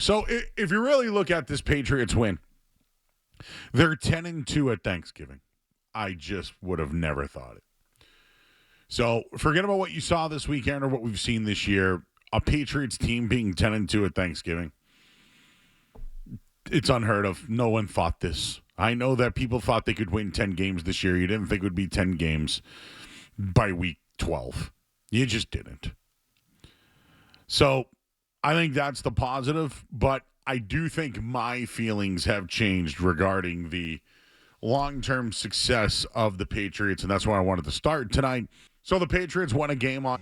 So if you really look at this Patriots win, they're 10-2 at Thanksgiving. I just would have never thought it. So forget about what you saw this weekend or what we've seen this year. A Patriots team being 10-2 at Thanksgiving. It's unheard of. No one thought this. I know that people thought they could win 10 games this year. You didn't think it would be 10 games by week 12. You just didn't. So I think that's the positive, but I do think my feelings have changed regarding the long-term success of the Patriots, and that's why I wanted to start tonight. So the Patriots won a game on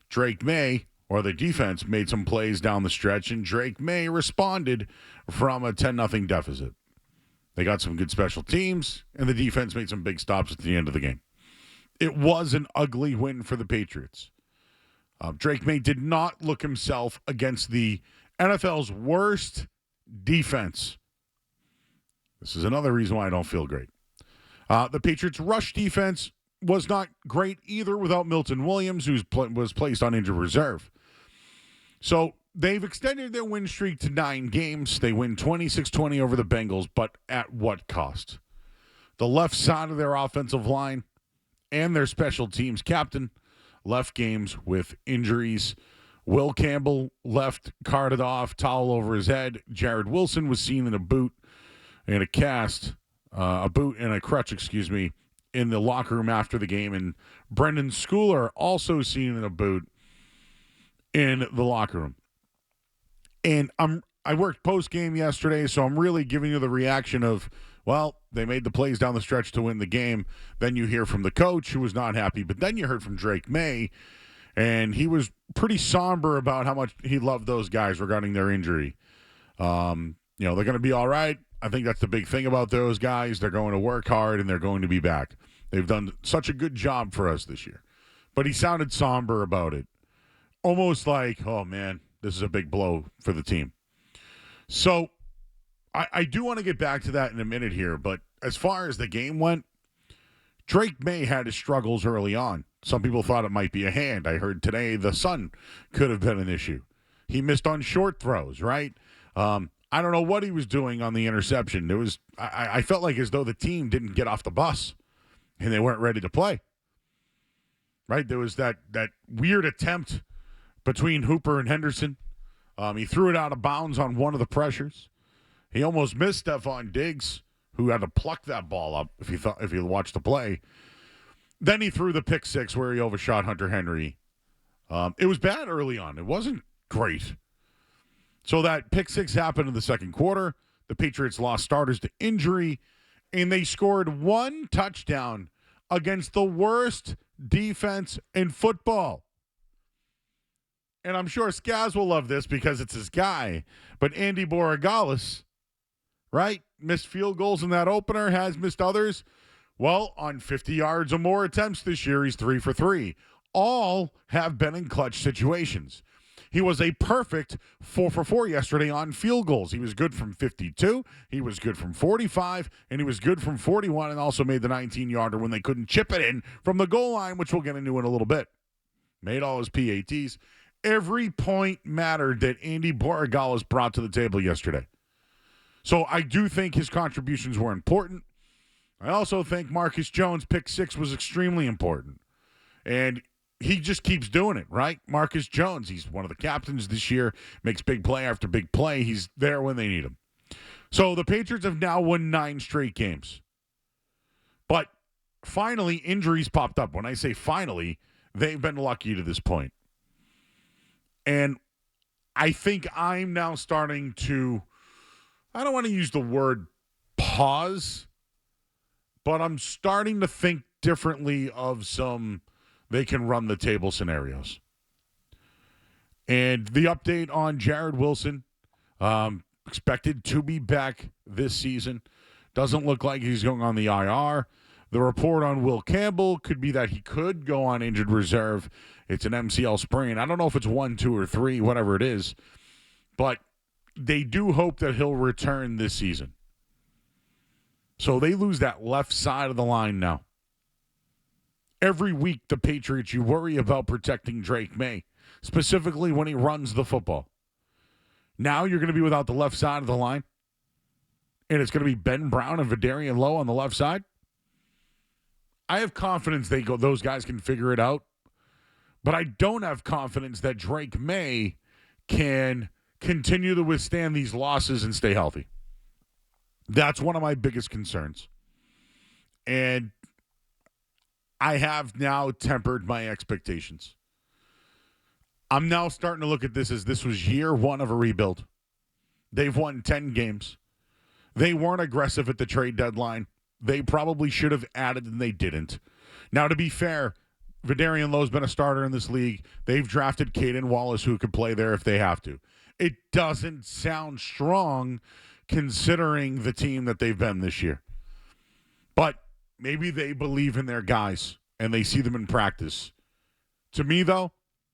Drake May, or the defense made some plays down the stretch, and Drake May responded from a 10-0 deficit. They got some good special teams, and the defense made some big stops at the end of the game. It was an ugly win for the Patriots. Drake May did not look himself against the NFL's worst defense. This is another reason why I don't feel great. The Patriots' rush defense was not great either without Milton Williams, who was placed on injured reserve. So they've extended their win streak to 9 games. They win 26-20 over the Bengals, but at what cost? The left side of their offensive line and their special teams captain left games with injuries. Will Campbell left carted off, towel over his head. Jared Wilson was seen in a boot and a boot and a crutch, in the locker room after the game. And Brendan Schooler also seen in a boot in the locker room. And I worked post-game yesterday, so I'm really giving you the reaction of, well, they made the plays down the stretch to win the game. Then you hear from the coach, who was not happy. But then you heard from Drake May, and he was pretty somber about how much he loved those guys regarding their injury. They're going to be all right. I think that's the big thing about those guys. They're going to work hard, and they're going to be back. They've done such a good job for us this year. But he sounded somber about it. Almost like, oh, man, this is a big blow for the team. So I do want to get back to that in a minute here, but as far as the game went, Drake May had his struggles early on. Some people thought it might be a hand. I heard today the sun could have been an issue. He missed on short throws, right? I don't know what he was doing on the interception. I felt like as though the team didn't get off the bus and they weren't ready to play. Right? There was that weird attempt between Hooper and Henderson. He threw it out of bounds on one of the pressures. He almost missed Stephon Diggs, who had to pluck that ball up if you watched the play. Then he threw the pick six where he overshot Hunter Henry. It was bad early on. It wasn't great. So that pick six happened in the second quarter. The Patriots lost starters to injury, and they scored 1 touchdown against the worst defense in football. And I'm sure Skaz will love this because it's his guy. But Andy Borregales, right, missed field goals in that opener, has missed others. Well, on 50 yards or more attempts this year, he's 3 for 3. All have been in clutch situations. He was a perfect 4 for 4 yesterday on field goals. He was good from 52, he was good from 45, and he was good from 41, and also made the 19-yarder when they couldn't chip it in from the goal line, which we'll get into in a little bit. Made all his PATs. Every point mattered that Andy Borregales brought to the table yesterday. So I do think his contributions were important. I also think Marcus Jones' pick six was extremely important. And he just keeps doing it, right? Marcus Jones, he's one of the captains this year, makes big play after big play. He's there when they need him. So the Patriots have now won 9 straight games. But finally, injuries popped up. When I say finally, they've been lucky to this point. And I think I'm now starting to, I don't want to use the word pause, but I'm starting to think differently of some they can run the table scenarios. And the update on Jared Wilson, expected to be back this season. Doesn't look like he's going on the IR. The report on Will Campbell could be that he could go on injured reserve. It's an MCL sprain. I don't know if it's 1, 2, or 3, whatever it is. But they do hope that he'll return this season. So they lose that left side of the line now. Every week, the Patriots, you worry about protecting Drake May, specifically when he runs the football. Now you're going to be without the left side of the line, and it's going to be Ben Brown and Vidarian Lowe on the left side. I have confidence those guys can figure it out, but I don't have confidence that Drake May can continue to withstand these losses and stay healthy. That's one of my biggest concerns. And I have now tempered my expectations. I'm now starting to look at this as this was year one of a rebuild. They've won 10 games. They weren't aggressive at the trade deadline. They probably should have added, and they didn't. Now, to be fair, Vidarian Lowe's been a starter in this league. They've drafted Caden Wallace, who could play there if they have to. It doesn't sound strong considering the team that they've been this year. But maybe they believe in their guys, and they see them in practice. To me, though,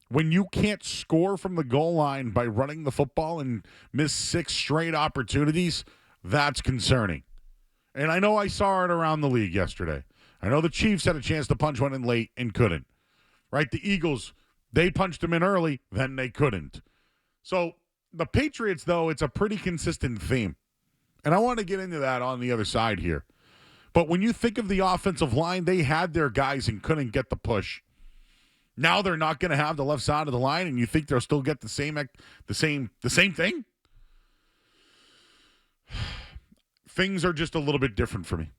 when you can't score from the goal line by running the football and miss 6 straight opportunities, that's concerning. And I know I saw it around the league yesterday. I know the Chiefs had a chance to punch one in late and couldn't. Right? The Eagles, they punched them in early, then they couldn't. So the Patriots, though, it's a pretty consistent theme. And I want to get into that on the other side here. But when you think of the offensive line, they had their guys and couldn't get the push. Now they're not going to have the left side of the line, and you think they'll still get the same thing? Things are just a little bit different for me.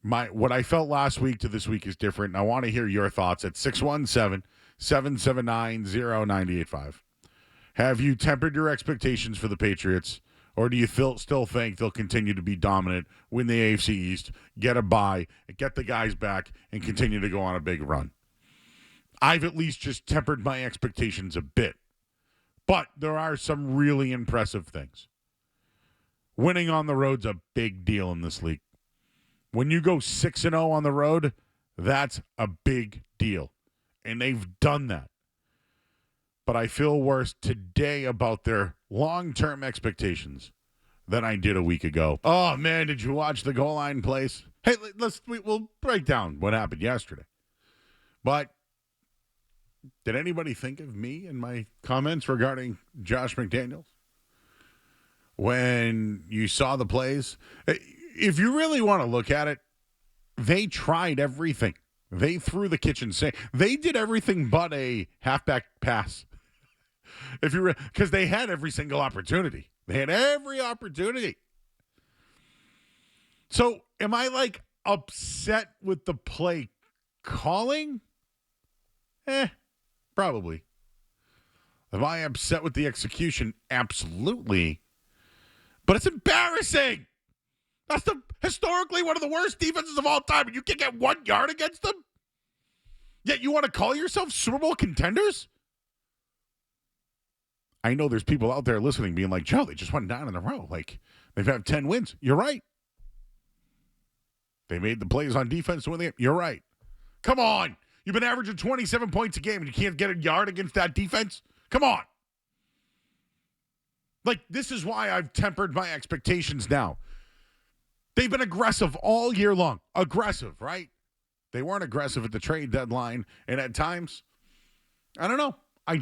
What I felt last week to this week is different, and I want to hear your thoughts at 617-779-0985. Have you tempered your expectations for the Patriots, or do you still think they'll continue to be dominant, win the AFC East, get a bye, get the guys back, and continue to go on a big run? I've at least just tempered my expectations a bit. But there are some really impressive things. Winning on the road's a big deal in this league. When you go 6-0 on the road, that's a big deal. And they've done that. But I feel worse today about their long-term expectations than I did a week ago. Oh, man, did you watch the goal line plays? Hey, we'll break down what happened yesterday. But did anybody think of me in my comments regarding Josh McDaniels? When you saw the plays, if you really want to look at it, they tried everything. They threw the kitchen sink. They did everything but a halfback pass. Because they had every single opportunity. They had every opportunity. So am I upset with the play calling? Probably. Am I upset with the execution? Absolutely. But it's embarrassing. That's historically one of the worst defenses of all time, and you can't get 1 yard against them? Yet you want to call yourself Super Bowl contenders? I know there's people out there listening being like, Joe, they just won 9 in a row. They've had 10 wins. You're right. They made the plays on defense to win the game. You're right. Come on. You've been averaging 27 points a game, and you can't get a yard against that defense? Come on. This is why I've tempered my expectations now. They've been aggressive all year long. Aggressive, right? They weren't aggressive at the trade deadline. And at times, I don't know. I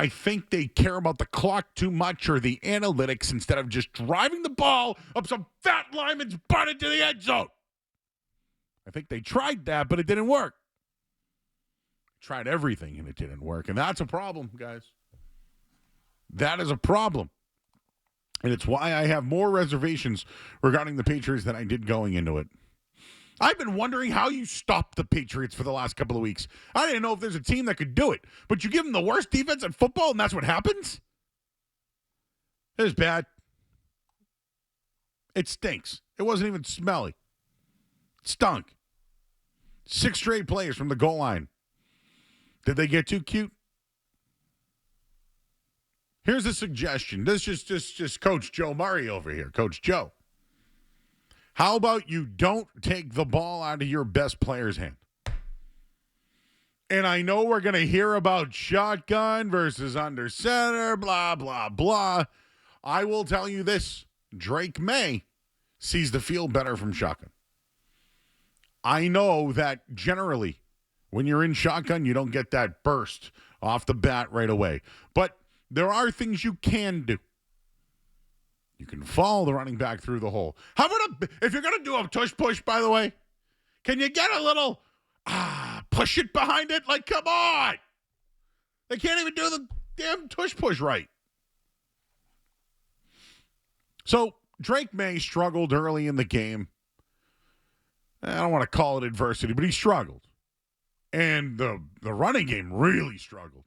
think they care about the clock too much or the analytics instead of just driving the ball up some fat lineman's butt into the end zone. I think they tried that, but it didn't work. Tried everything, and it didn't work. And that's a problem, guys. That is a problem. And it's why I have more reservations regarding the Patriots than I did going into it. I've been wondering how you stopped the Patriots for the last couple of weeks. I didn't know if there's a team that could do it. But you give them the worst defense in football, and that's what happens? It was bad. It stinks. It wasn't even smelly. It stunk. 6 straight plays from the goal line. Did they get too cute? Here's a suggestion. This is just Coach Joe Murray over here. Coach Joe. How about you don't take the ball out of your best player's hand? And I know we're going to hear about shotgun versus under center, blah, blah, blah. I will tell you this. Drake May sees the field better from shotgun. I know that generally when you're in shotgun, you don't get that burst off the bat right away. But there are things you can do. can follow the running back through the hole. How about if you're going to do a tush push, by the way, can you get a little push it behind it? Like, come on. They can't even do the damn tush push right. So Drake May struggled early in the game. I don't want to call it adversity, but he struggled. And the running game really struggled.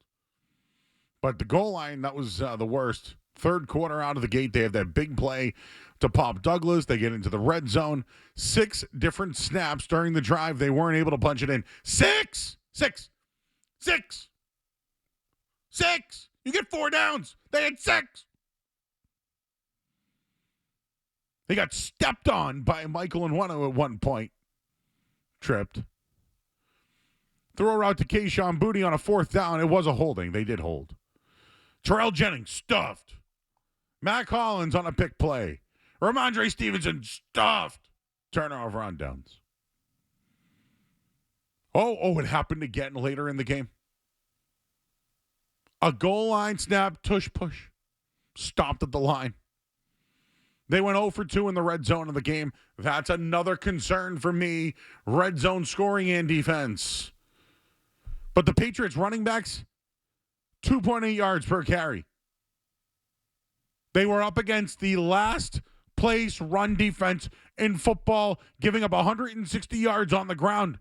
But the goal line, that was the worst. Third quarter out of the gate, they have that big play to Pop Douglas. They get into the red zone. 6 different snaps during the drive. They weren't able to punch it in. Six. You get 4 downs. They had 6. They got stepped on by Michael and Wano at one point. Tripped. Throw route to Kayshon Boutte on a 4th down. It was a holding. They did hold. Terrell Jennings stuffed. Mac Hollins on a pick play. Ramondre Stevenson stuffed. Turnover on downs. Oh, it happened again later in the game. A goal line snap, tush push. Stopped at the line. They went 0 for 2 in the red zone of the game. That's another concern for me. Red zone scoring and defense. But the Patriots running backs, 2.8 yards per carry. They were up against the last place run defense in football, giving up 160 yards on the ground.